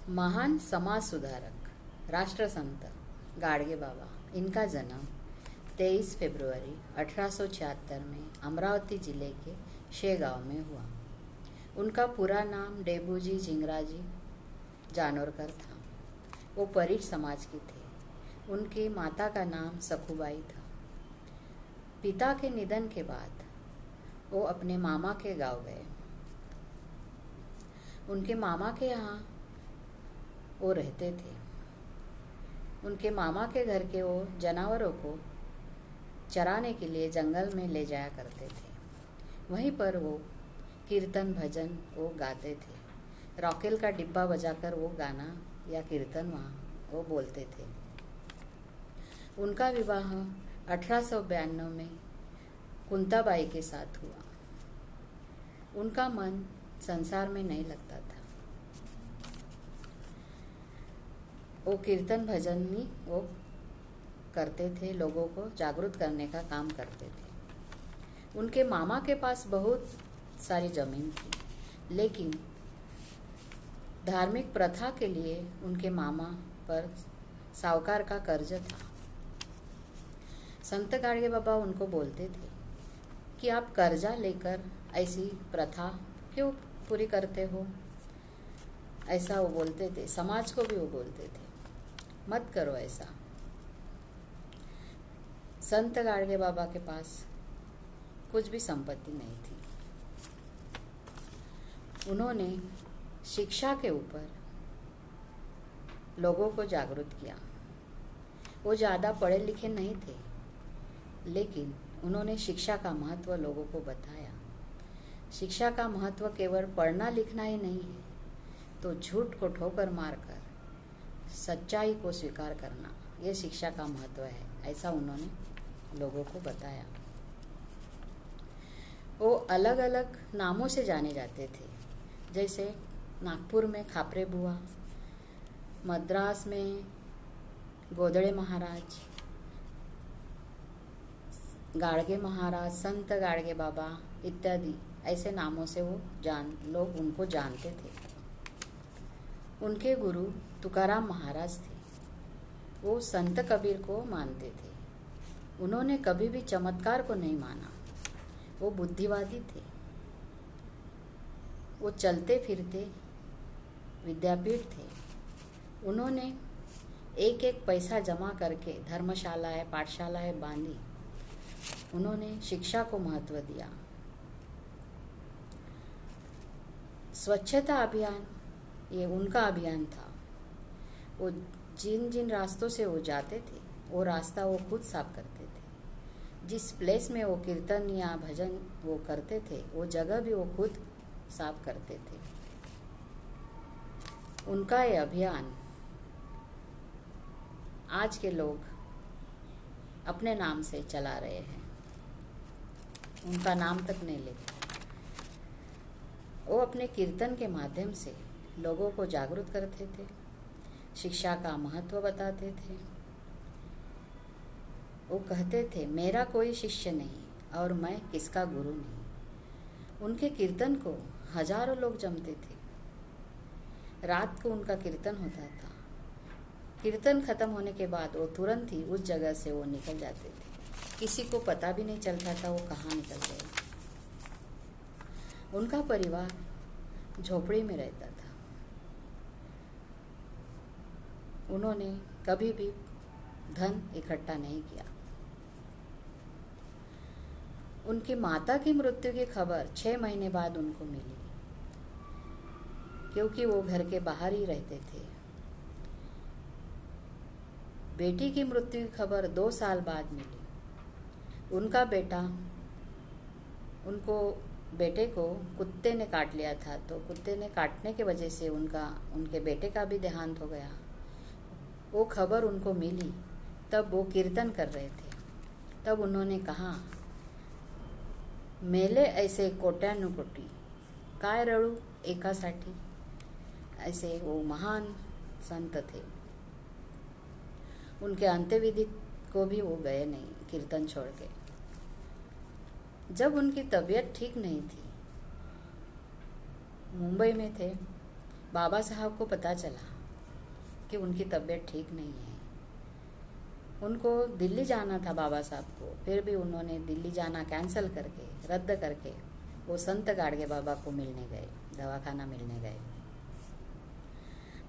महान समाज सुधारक राष्ट्रसंत गाडगे बाबा, इनका जन्म 23 फरवरी 1876 में अमरावती जिले के शेगांव में हुआ। उनका पूरा नाम डेबूजी झिंगराजी जानोरकर था। वो परीट समाज के थे। उनकी माता का नाम सखुबाई था। पिता के निधन के बाद वो अपने मामा के गांव गए। उनके मामा के यहाँ वो रहते थे। उनके मामा के घर के वो जानवरों को चराने के लिए जंगल में ले जाया करते थे। वहीं पर वो कीर्तन भजन वो गाते थे। रॉकेल का डिब्बा बजाकर वो गाना या कीर्तन वहाँ वो बोलते थे। उनका विवाह 1892 में कुंताबाई के साथ हुआ। उनका मन संसार में नहीं लगता था। वो कीर्तन भजन ही वो करते थे, लोगों को जागरूक करने का काम करते थे। उनके मामा के पास बहुत सारी जमीन थी, लेकिन धार्मिक प्रथा के लिए उनके मामा पर साहूकार का कर्ज था। संत गाडगे बाबा उनको बोलते थे कि आप कर्जा लेकर ऐसी प्रथा क्यों पूरी करते हो। ऐसा वो बोलते थे। समाज को भी वो बोलते थे, मत करो ऐसा। संत गाडगे बाबा के पास कुछ भी संपत्ति नहीं थी। उन्होंने शिक्षा के ऊपर लोगों को जागरूक किया। वो ज़्यादा पढ़े लिखे नहीं थे, लेकिन उन्होंने शिक्षा का महत्व लोगों को बताया। शिक्षा का महत्व केवल पढ़ना लिखना ही नहीं है, तो झूठ को ठोकर मारकर सच्चाई को स्वीकार करना, ये शिक्षा का महत्व है। ऐसा उन्होंने लोगों को बताया। वो अलग अलग नामों से जाने जाते थे, जैसे नागपुर में खापरे बुआ, मद्रास में गोदड़े महाराज, गाडगे महाराज, संत गाडगे बाबा इत्यादि ऐसे नामों से वो लोग उनको जानते थे। उनके गुरु तुकाराम महाराज थे। वो संत कबीर को मानते थे। उन्होंने कभी भी चमत्कार को नहीं माना। वो बुद्धिवादी थे। वो चलते फिरते विद्यापीठ थे। उन्होंने एक एक पैसा जमा करके धर्मशालाएं, पाठशालाएं बांधी। उन्होंने शिक्षा को महत्व दिया। स्वच्छता अभियान ये उनका अभियान था। वो जिन जिन रास्तों से वो जाते थे, वो रास्ता वो खुद साफ करते थे। जिस प्लेस में वो कीर्तन या भजन वो करते थे, वो जगह भी वो खुद साफ करते थे। उनका ये अभियान आज के लोग अपने नाम से चला रहे हैं, उनका नाम तक नहीं लेते। वो अपने कीर्तन के माध्यम से लोगों को जागरूक करते थे, शिक्षा का महत्व बताते थे। वो कहते थे, मेरा कोई शिष्य नहीं और मैं किसका गुरु नहीं। उनके कीर्तन को हजारों लोग जमते थे। रात को उनका कीर्तन होता था। कीर्तन खत्म होने के बाद वो तुरंत ही उस जगह से वो निकल जाते थे। किसी को पता भी नहीं चलता था वो कहाँ निकल गए। उनका परिवार झोपड़ी में रहता था। उन्होंने कभी भी धन इकट्ठा नहीं किया। उनकी माता की मृत्यु की खबर 6 महीने बाद उनको मिली, क्योंकि वो घर के बाहर ही रहते थे। बेटी की मृत्यु की खबर 2 साल बाद मिली। उनका बेटे को कुत्ते ने काट लिया था, तो कुत्ते ने काटने की वजह से उनके बेटे का भी देहांत हो गया। वो खबर उनको मिली, तब वो कीर्तन कर रहे थे। तब उन्होंने कहा, मेले ऐसे कोट्यानुकोटी काय रडू एकासाठी। ऐसे वो महान संत थे। उनके अंत्यविधि को भी वो गए नहीं, कीर्तन छोड़ के। जब उनकी तबीयत ठीक नहीं थी, मुंबई में थे, बाबा साहब को पता चला कि उनकी तबीयत ठीक नहीं है। उनको दिल्ली जाना था बाबा साहब को, फिर भी उन्होंने दिल्ली जाना कैंसिल करके, रद्द करके वो संत गाडगे बाबा को मिलने गए, दवाखाना मिलने गए।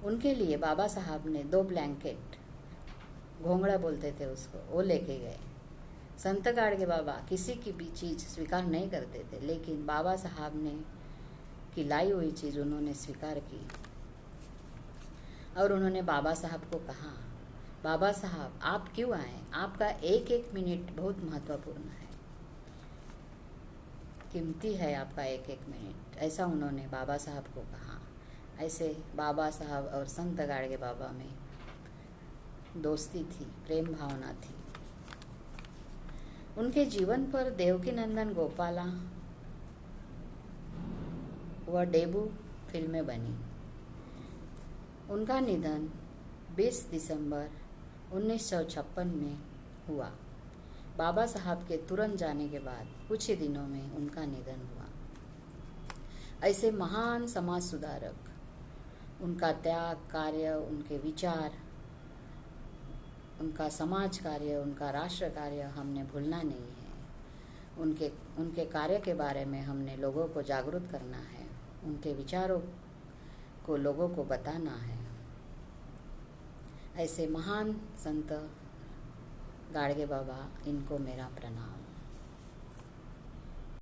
उनके लिए बाबा साहब ने 2 ब्लैंकेट, घोंगड़ा बोलते थे उसको, वो लेके गए। संत गाडगे बाबा किसी की भी चीज़ स्वीकार नहीं करते थे, लेकिन बाबा साहब ने की लाई हुई चीज़ उन्होंने स्वीकार की। और उन्होंने बाबा साहब को कहा, बाबा साहब आप क्यों आए, आपका एक एक मिनट बहुत महत्वपूर्ण है, कीमती है आपका एक एक मिनट, ऐसा उन्होंने बाबा साहब को कहा। ऐसे बाबा साहब और संत गाडगे बाबा में दोस्ती थी, प्रेम भावना थी। उनके जीवन पर देवकी नंदन गोपाला व डेबू फिल्में बनी। उनका निधन 20 दिसंबर 1956 में हुआ। बाबा साहब के तुरंत जाने के बाद कुछ ही दिनों में उनका निधन हुआ। ऐसे महान समाज सुधारक, उनका त्याग कार्य, उनके विचार, उनका समाज कार्य, उनका राष्ट्र कार्य हमने भूलना नहीं है। उनके कार्य के बारे में हमने लोगों को जागरूक करना है, उनके विचारों को लोगों को बताना है। ऐसे महान संत गाडगे बाबा, इनको मेरा प्रणाम।